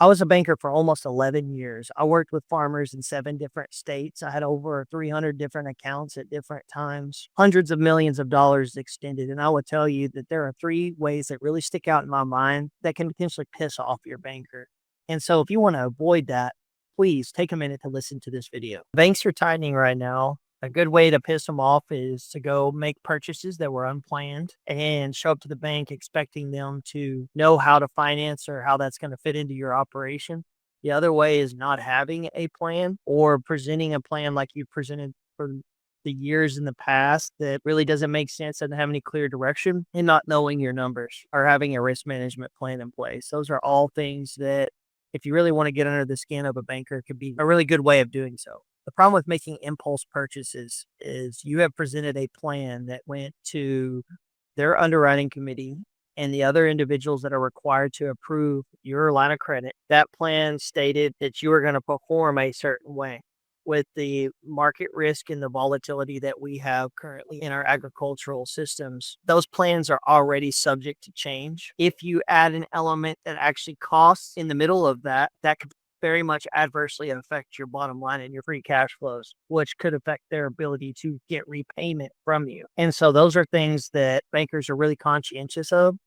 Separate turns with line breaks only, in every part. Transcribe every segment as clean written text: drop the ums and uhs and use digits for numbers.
I was a banker for almost 11 years. I worked with farmers in 7 different states. I had over 300 different accounts at different times, hundreds of millions of dollars extended. And I would tell you that there are 3 ways that really stick out in my mind that can potentially piss off your banker. And so if you want to avoid that, please take a minute to listen to this video. Banks are tightening right now. A good way to piss them off is to go make purchases that were unplanned and show up to the bank expecting them to know how to finance or how that's going to fit into your operation. The other way is not having a plan or presenting a plan like you presented for the years in the past that really doesn't make sense, doesn't have any clear direction, and not knowing your numbers or having a risk management plan in place. Those are all things that, if you really want to get under the skin of a banker, could be a really good way of doing so. The problem with making impulse purchases is you have presented a plan that went to their underwriting committee and the other individuals that are required to approve your line of credit. That plan stated that you were going to perform a certain way. With the market risk and the volatility that we have currently in our agricultural systems, those plans are already subject to change. If you add an element that actually costs in the middle of that, that could very much adversely affect your bottom line and your free cash flows, which could affect their ability to get repayment from you. And so those are things that bankers are really conscientious of.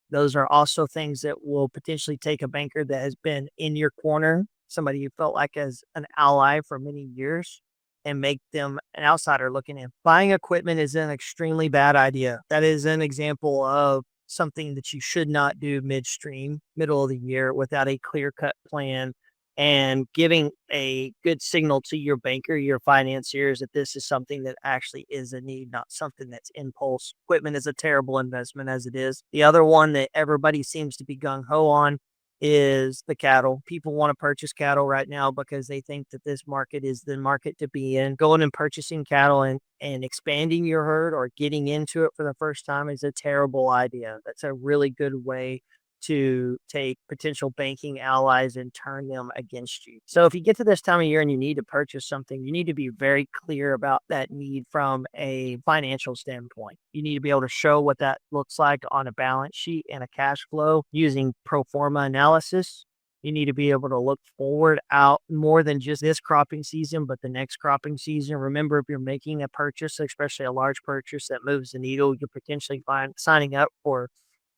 Those are also things that will potentially take a banker that has been in your corner, somebody you felt like as an ally for many years, and make them an outsider looking in. Buying equipment is an extremely bad idea. That is an example of something that you should not do midstream, middle of the year, without a clear cut plan and giving a good signal to your banker, your financiers, that this is something that actually is a need, not something that's impulse. Equipment is a terrible investment as it is. The other one that everybody seems to be gung ho on is the cattle. People want to purchase cattle right now because they think that this market is the market to be in. Going and purchasing cattle and expanding your herd or getting into it for the first time is a terrible idea. That's a really good way to take potential banking allies and turn them against you. So if you get to this time of year and you need to purchase something, you need to be very clear about that need from a financial standpoint. You need to be able to show what that looks like on a balance sheet and a cash flow using pro forma analysis. You need to be able to look forward out more than just this cropping season, but the next cropping season. Remember, if you're making a purchase, especially a large purchase that moves the needle, you're potentially signing up for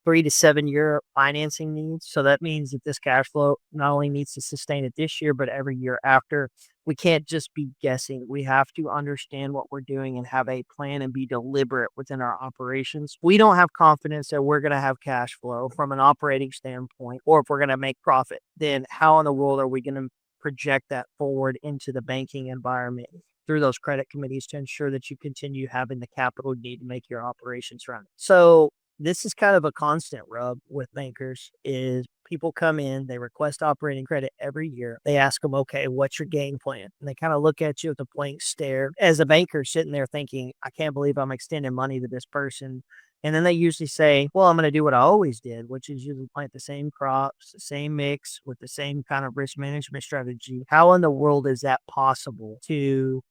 3 to 7 year financing needs. So that means that this cash flow not only needs to sustain it this year, but every year after. We can't just be guessing. We have to understand what we're doing and have a plan and be deliberate within our operations. We don't have confidence that we're going to have cash flow from an operating standpoint, or if we're going to make profit. Then how in the world are we going to project that forward into the banking environment through those credit committees to ensure that you continue having the capital you need to make your operations run? So this is kind of a constant rub with bankers is people come in, they request operating credit every year. They ask them, okay, what's your game plan? And they kind of look at you with a blank stare as a banker sitting there thinking, I can't believe I'm extending money to this person. And then they usually say, well, I'm going to do what I always did, which is usually plant the same crops, the same mix with the same kind of risk management strategy. How in the world is that possible to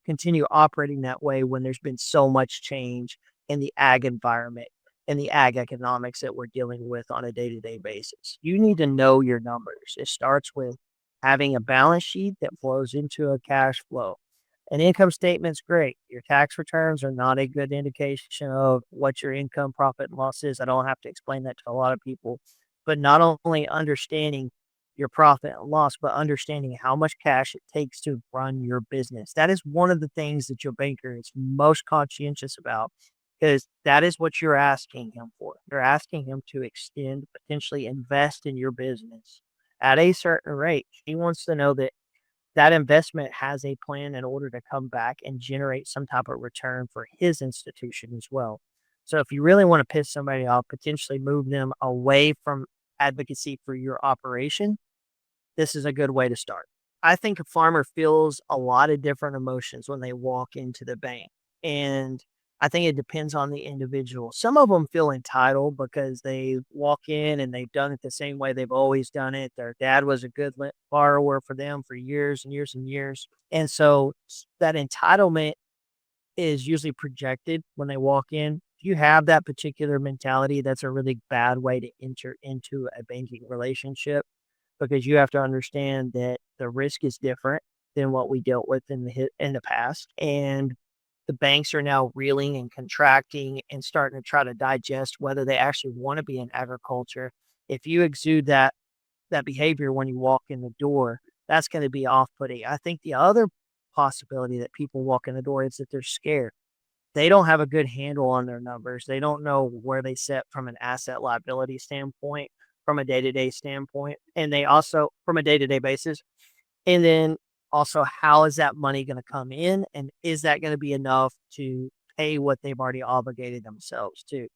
continue operating that way when there's been so much change in the ag environment and the ag economics that we're dealing with on a day-to-day basis? You need to know your numbers. It starts with having a balance sheet that flows into a cash flow. An income statement's great. Your tax returns are not a good indication of what your income, profit, and loss is. I don't have to explain that to a lot of people. But not only understanding your profit and loss, but understanding how much cash it takes to run your business. That is one of the things that your banker is most conscientious about, because that is what you're asking him for. You're asking him to extend, potentially invest in your business at a certain rate. He wants to know that that investment has a plan in order to come back and generate some type of return for his institution as well. So if you really want to piss somebody off, potentially move them away from advocacy for your operation, this is a good way to start. I think a farmer feels a lot of different emotions when they walk into the bank. And I think it depends on the individual. Some of them feel entitled because they walk in and they've done it the same way they've always done it. Their dad was a good borrower for them for years and years and years. And so that entitlement is usually projected when they walk in. If you have that particular mentality, that's a really bad way to enter into a banking relationship, because you have to understand that the risk is different than what we dealt with in the past, and the banks are now reeling and contracting and starting to try to digest whether they actually want to be in agriculture. If you exude that behavior when you walk in the door, that's going to be off-putting. I think the other possibility that people walk in the door is that they're scared. They don't have a good handle on their numbers. They don't know where they sit from an asset liability standpoint, from a day-to-day standpoint, and they also from a day-to-day basis. And then also, how is that money going to come in? And is that going to be enough to pay what they've already obligated themselves to?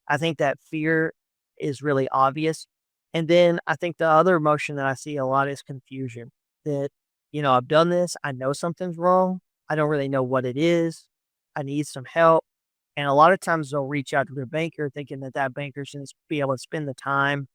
I think that fear is really obvious. And then I think the other emotion that I see a lot is confusion that, I've done this. I know something's wrong. I don't really know what it is. I need some help. And a lot of times they'll reach out to their banker thinking that that banker's going to be able to spend the time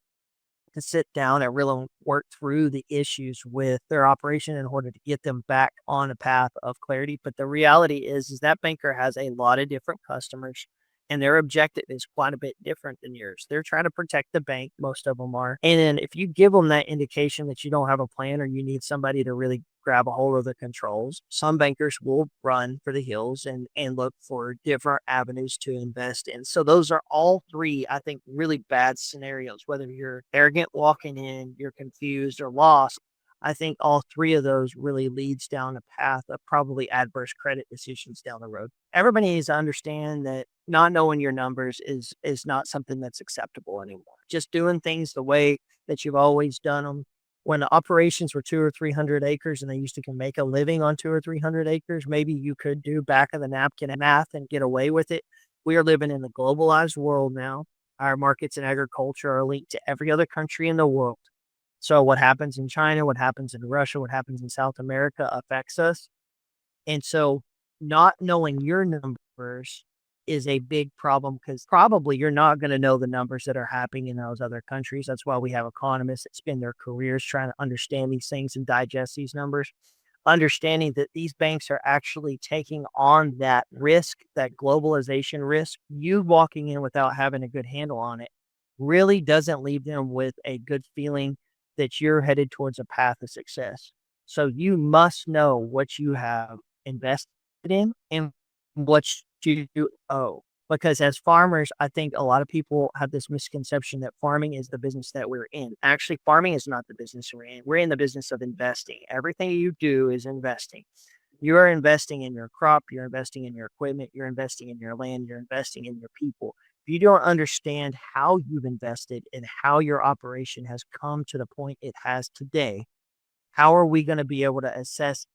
to sit down and really work through the issues with their operation in order to get them back on a path of clarity. But the reality is that banker has a lot of different customers and their objective is quite a bit different than yours. They're trying to protect the bank, most of them are. And then if you give them that indication that you don't have a plan or you need somebody to really grab a hold of the controls, some bankers will run for the hills and look for different avenues to invest in. So those are all three, I think, really bad scenarios. Whether you're arrogant walking in, you're confused or lost, I think all three of those really leads down a path of probably adverse credit decisions down the road. Everybody needs to understand that not knowing your numbers is not something that's acceptable anymore. Just doing things the way that you've always done them. When the operations were 2 or 300 acres and they used to can make a living on 2 or 300 acres, maybe you could do back of the napkin math and get away with it. We are living in the globalized world now. Our markets in agriculture are linked to every other country in the world. So what happens in China, what happens in Russia, what happens in South America affects us. And so not knowing your numbers is a big problem because probably you're not going to know the numbers that are happening in those other countries. That's why we have economists that spend their careers trying to understand these things and digest these numbers. Understanding that these banks are actually taking on that risk, that globalization risk, you walking in without having a good handle on it really doesn't leave them with a good feeling that you're headed towards a path of success. So you must know what you have invested in and what you owe. Because as farmers, I think a lot of people have this misconception that farming is the business that we're in. Actually, farming is not the business we're in. We're in the business of investing. Everything you do is investing. You are investing in your crop, you're investing in your equipment, you're investing in your land, you're investing in your people. If you don't understand how you've invested and how your operation has come to the point it has today, how are we going to be able to assess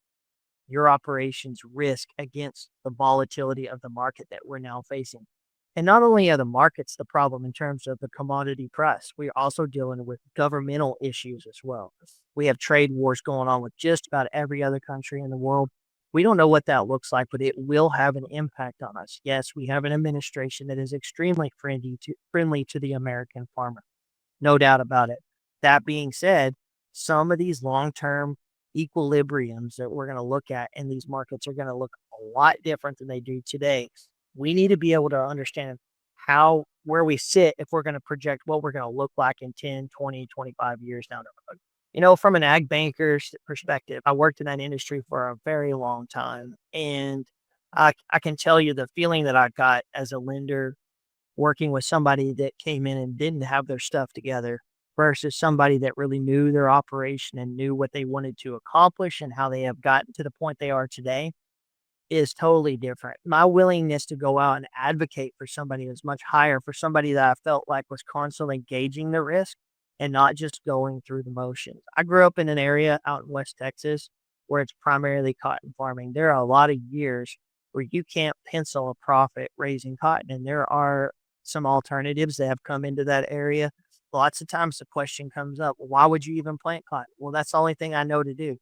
your operations risk against the volatility of the market that we're now facing? And not only are the markets the problem in terms of the commodity price, we're also dealing with governmental issues as well. We have trade wars going on with just about every other country in the world. We don't know what that looks like, but it will have an impact on us. Yes, we have an administration that is extremely friendly to the American farmer. No doubt about it. That being said, some of these long-term equilibriums that we're going to look at in these markets are going to look a lot different than they do today. We need to be able to understand where we sit if we're going to project what we're going to look like in 10, 20, 25 years down the road. From an ag banker's perspective, I worked in that industry for a very long time. And I can tell you the feeling that I got as a lender working with somebody that came in and didn't have their stuff together versus somebody that really knew their operation and knew what they wanted to accomplish and how they have gotten to the point they are today is totally different. My willingness to go out and advocate for somebody is much higher for somebody that I felt like was constantly gauging the risk and not just going through the motions. I grew up in an area out in West Texas where it's primarily cotton farming. There are a lot of years where you can't pencil a profit raising cotton, and there are some alternatives that have come into that area. Lots of times the question comes up, why would you even plant cotton? Well, that's the only thing I know to do.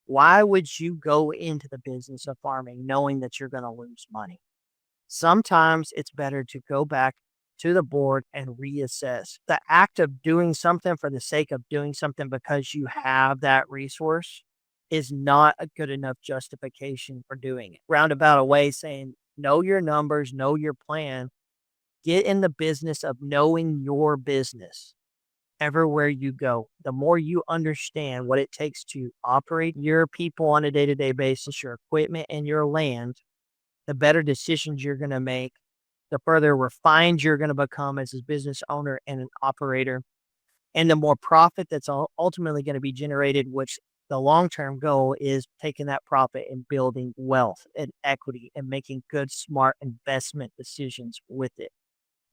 Why would you go into the business of farming knowing that you're going to lose money? Sometimes it's better to go back to the board and reassess. The act of doing something for the sake of doing something because you have that resource is not a good enough justification for doing it. Roundabout a way saying, know your numbers, know your plan, get in the business of knowing your business everywhere you go. The more you understand what it takes to operate your people on a day to day basis, your equipment and your land, the better decisions you're going to make, the further refined you're going to become as a business owner and an operator, and the more profit that's ultimately going to be generated, which the long term goal is taking that profit and building wealth and equity and making good, smart investment decisions with it.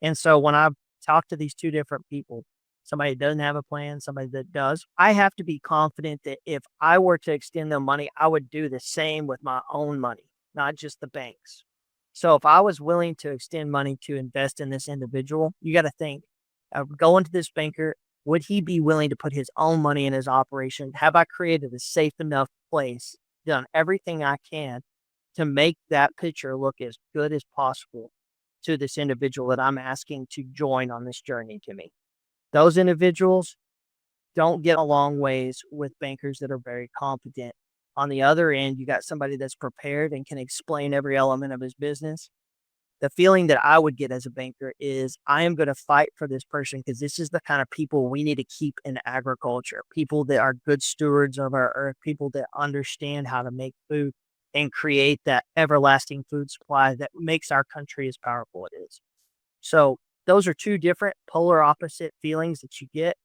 And so when I talk to these two different people, somebody that doesn't have a plan, somebody that does, I have to be confident that if I were to extend them money, I would do the same with my own money, not just the bank's. So if I was willing to extend money to invest in this individual, you got to think, going to this banker, would he be willing to put his own money in his operation? Have I created a safe enough place, done everything I can to make that picture look as good as possible to this individual that I'm asking to join on this journey to me? Those individuals don't get a long ways with bankers that are very competent. On the other end, you got somebody that's prepared and can explain every element of his business. The feeling that I would get as a banker is I am going to fight for this person because this is the kind of people we need to keep in agriculture. People that are good stewards of our earth, people that understand how to make food and create that everlasting food supply that makes our country as powerful it is. So those are two different polar opposite feelings that you get.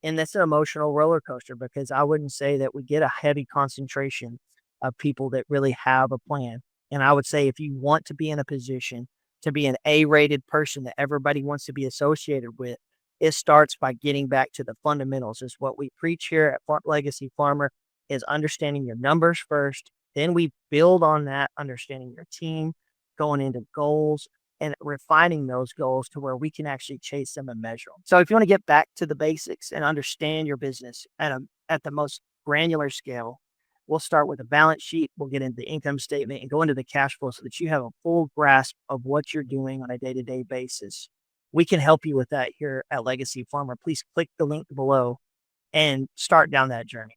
And that's an emotional roller coaster because I wouldn't say that we get a heavy concentration of people that really have a plan. And I would say if you want to be in a position to be an A-rated person that everybody wants to be associated with, it starts by getting back to the fundamentals. Is what we preach here at Legacy Farmer is understanding your numbers first. Then we build on that, understanding your team, going into goals, and refining those goals to where we can actually chase them and measure them. So if you want to get back to the basics and understand your business at the most granular scale, we'll start with a balance sheet. We'll get into the income statement and go into the cash flow so that you have a full grasp of what you're doing on a day-to-day basis. We can help you with that here at Legacy Farmer. Please click the link below and start down that journey.